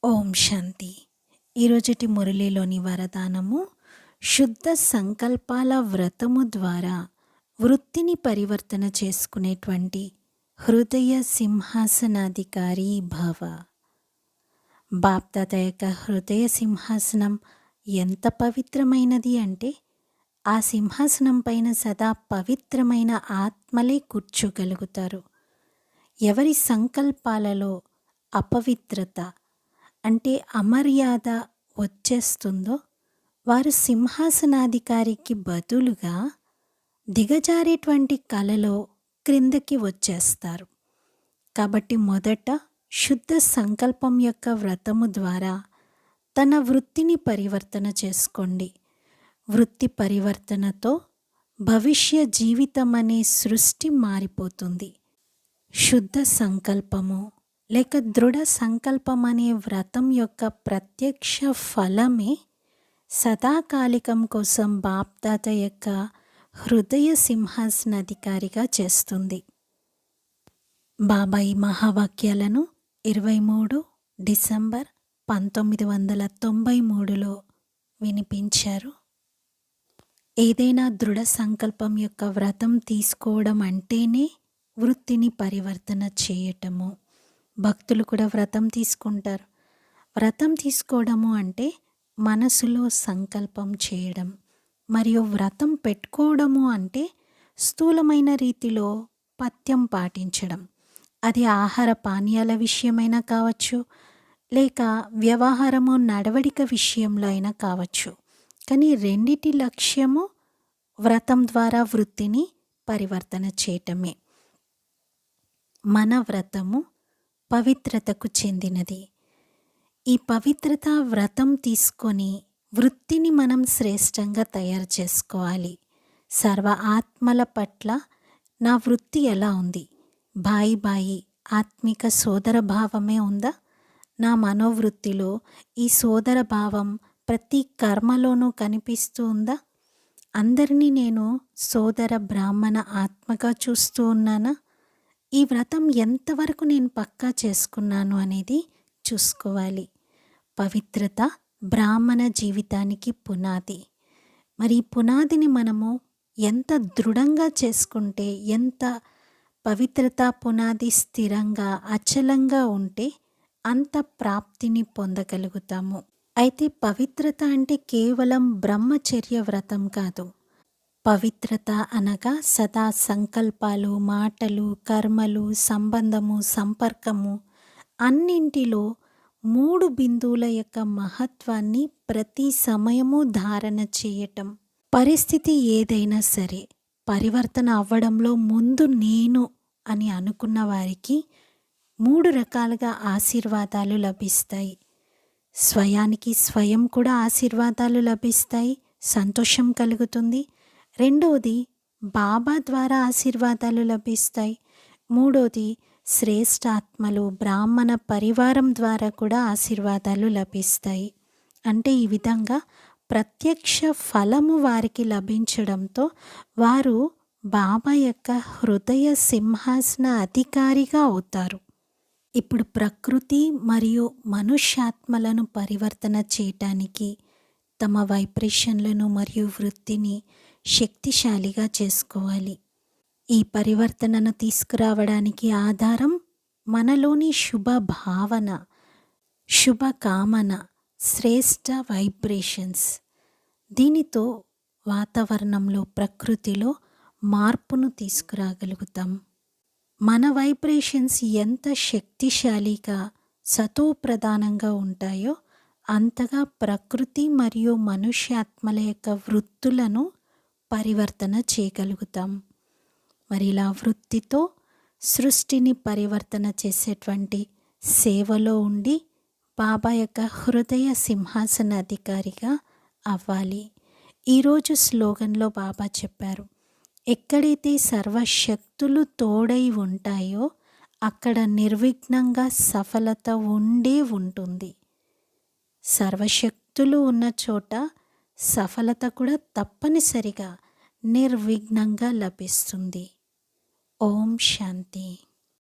ఓం శాంతి. ఈరోజుటి మురళిలోని వరదానము శుద్ధ సంకల్పాల వ్రతము ద్వారా వృత్తిని పరివర్తన చేసుకునేటువంటి హృదయ సింహాసనాధికారి భవ. బాప్దాద యొక్క హృదయ సింహాసనం ఎంత పవిత్రమైనది అంటే ఆ సింహాసనం పైన సదా పవిత్రమైన ఆత్మలే కూర్చోగలుగుతారు. ఎవరి సంకల్పాలలో అపవిత్రత అంటే అమర్యాద వచ్చేస్తుందో వారు సింహాసనాధికారికి బదులుగా దిగజారేటువంటి కలలో క్రిందకి వచ్చేస్తారు. కాబట్టి మొదట శుద్ధ సంకల్పం యొక్క వ్రతము ద్వారా తన వృత్తిని పరివర్తన చేసుకోండి. వృత్తి పరివర్తనతో భవిష్య జీవితం అనే సృష్టి మారిపోతుంది. శుద్ధ సంకల్పము లేక దృఢ సంకల్పం అనే వ్రతం యొక్క ప్రత్యక్ష ఫలమే సదాకాలికం కోసం బాప్దాద యొక్క హృదయ సింహాసనాధికారిగా చేస్తుంది. బాబా ఈ మహావాక్యాలను 23 డిసెంబర్ 1993లో వినిపించారు. ఏదైనా దృఢ సంకల్పం యొక్క వ్రతం తీసుకోవడం అంటేనే వృత్తిని పరివర్తన చేయటము. భక్తులు కూడా వ్రతం తీసుకుంటారు. వ్రతం తీసుకోవడము అంటే మనసులో సంకల్పం చేయడం, మరియు వ్రతం పెట్టుకోవడము అంటే స్థూలమైన రీతిలో పథ్యం పాటించడం. అది ఆహార పానీయాల విషయమైనా కావచ్చు, లేక వ్యవహారము నడవడిక విషయంలో అయినా కావచ్చు. కానీ రెండిటి లక్ష్యము వ్రతం ద్వారా వృత్తిని పరివర్తన చేయటమే. మన వ్రతము పవిత్రతకు చెందినది. ఈ పవిత్రత వ్రతం తీసుకొని వృత్తిని మనం శ్రేష్టంగా తయారు చేసుకోవాలి. సర్వ ఆత్మల పట్ల నా వృత్తి ఎలా ఉంది? బాయి ఆత్మిక సోదర భావమే ఉందా? నా మనోవృత్తిలో ఈ సోదర భావం ప్రతి కర్మలోనూ కనిపిస్తూ ఉందా? అందరినీ నేను సోదర బ్రాహ్మణ ఆత్మగా చూస్తూ ఉన్నానా? ఈ వ్రతం ఎంతవరకు నేను పక్కా చేసుకున్నాను అనేది చూసుకోవాలి. పవిత్రత బ్రాహ్మణ జీవితానికి పునాది. మరి ఈ పునాదిని మనము ఎంత దృఢంగా చేసుకుంటే, ఎంత పవిత్రత పునాది స్థిరంగా అచలంగా ఉంటే అంత ప్రాప్తిని పొందగలుగుతాము. అయితే పవిత్రత అంటే కేవలం బ్రహ్మచర్య వ్రతం కాదు. పవిత్రత అనగా సదా సంకల్పాలు, మాటలు, కర్మలు, సంబంధము, సంపర్కము అన్నింటిలో 3 బిందువుల యొక్క మహత్వాన్ని ప్రతి సమయము ధారణ చేయటం. పరిస్థితి ఏదైనా సరే పరివర్తన అవ్వడంలో ముందు నేను అని అనుకున్న వారికి 3 రకాలుగా ఆశీర్వాదాలు లభిస్తాయి. స్వయానికి స్వయం కూడా ఆశీర్వాదాలు లభిస్తాయి, సంతోషం కలుగుతుంది. రెండవది బాబా ద్వారా ఆశీర్వాదాలు లభిస్తాయి. మూడవది శ్రేష్ఠ ఆత్మలు బ్రాహ్మణ పరివారం ద్వారా కూడా ఆశీర్వాదాలు లభిస్తాయి. అంటే ఈ విధంగా ప్రత్యక్ష ఫలము వారికి లభించడంతో వారు బాబా యొక్క హృదయ సింహాసన అధికారిగా అవుతారు. ఇప్పుడు ప్రకృతి మరియు మనుష్యాత్మలను పరివర్తన చేయటానికి తమ వైబ్రేషన్లను మరియు వృత్తిని శక్తిశాలిగా చేసుకోవాలి. ఈ పరివర్తనను తీసుకురావడానికి ఆధారం మనలోని శుభ భావన, శుభ కామన, శ్రేష్ఠ వైబ్రేషన్స్. దీనితో వాతావరణంలో, ప్రకృతిలో మార్పును తీసుకురాగలుగుతాం. మన వైబ్రేషన్స్ ఎంత శక్తిశాలిగా సతోప్రధానంగా ఉంటాయో అంతగా ప్రకృతి మరియు మనుష్యాత్మల యొక్క వృత్తులను పరివర్తన చేయగలుగుతాం. మరి ఇలా వృత్తితో సృష్టిని పరివర్తన చేసేటువంటి సేవలో ఉండి బాబా యొక్క హృదయ సింహాసన అధికారిగా అవ్వాలి. ఈరోజు స్లోగన్లో బాబా చెప్పారు, ఎక్కడైతే సర్వశక్తులు తోడై ఉంటాయో అక్కడ నిర్విఘ్నంగా సఫలత ఉండే ఉంటుంది. సర్వశక్తులు ఉన్న చోట సఫలత కూడా తప్పనిసరిగా నిర్విఘ్నంగా లభిస్తుంది. ఓం శాంతి.